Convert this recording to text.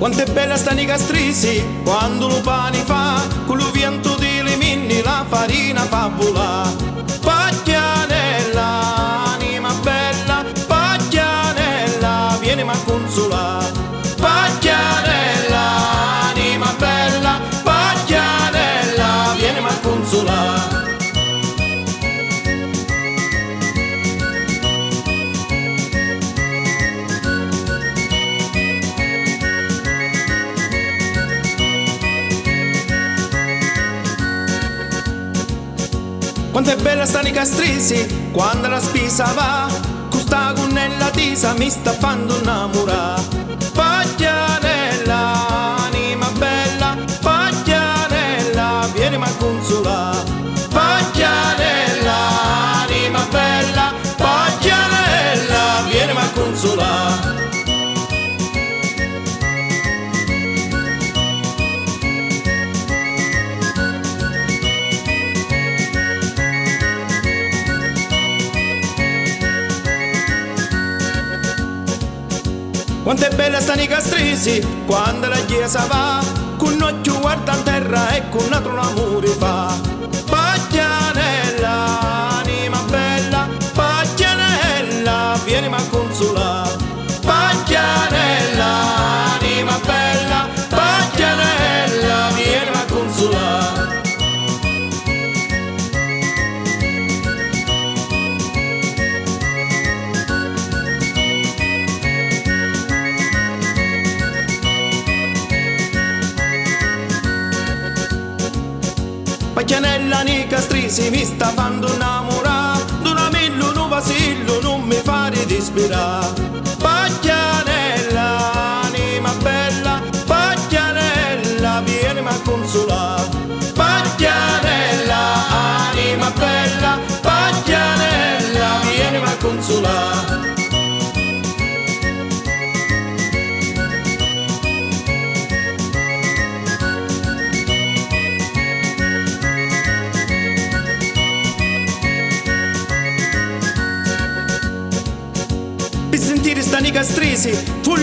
Quanto è bella sta nicastrisi quando lo pani fa, con lo vento di limini la farina fa volare. Paglianella, anima bella, Paglianella, vieni ma consolare. Paglianella, anima bella, Paglianella, vieni ma consolare. Quanto è bella sta nicastrisi quando la spesa va, con sta gonnella tisa mi sta fando innamorare. Paglianella, anima bella, Paglianella, vieni ma consolare. Paglianella, anima bella, Paglianella, vieni ma consolare. Quanto è bella sta nicastrisi quando la chiesa va, con un occhio guarda a terra e con un altro l'amore fa. Paglianella, anima bella, Paglianella, vieni ma consolare. Paglianella, anima bella, Paglianella, vieni ma consolare. Paglianella nicastrisi mi sta fando innamorare, d'una millo, un vasillo, non mi fare dispirare. Paglianella, anima bella, Paglianella, vieni ma consolare. Paglianella, anima bella, Paglianella, vieni ma consolare. Per sentire sta nicastrisi, fu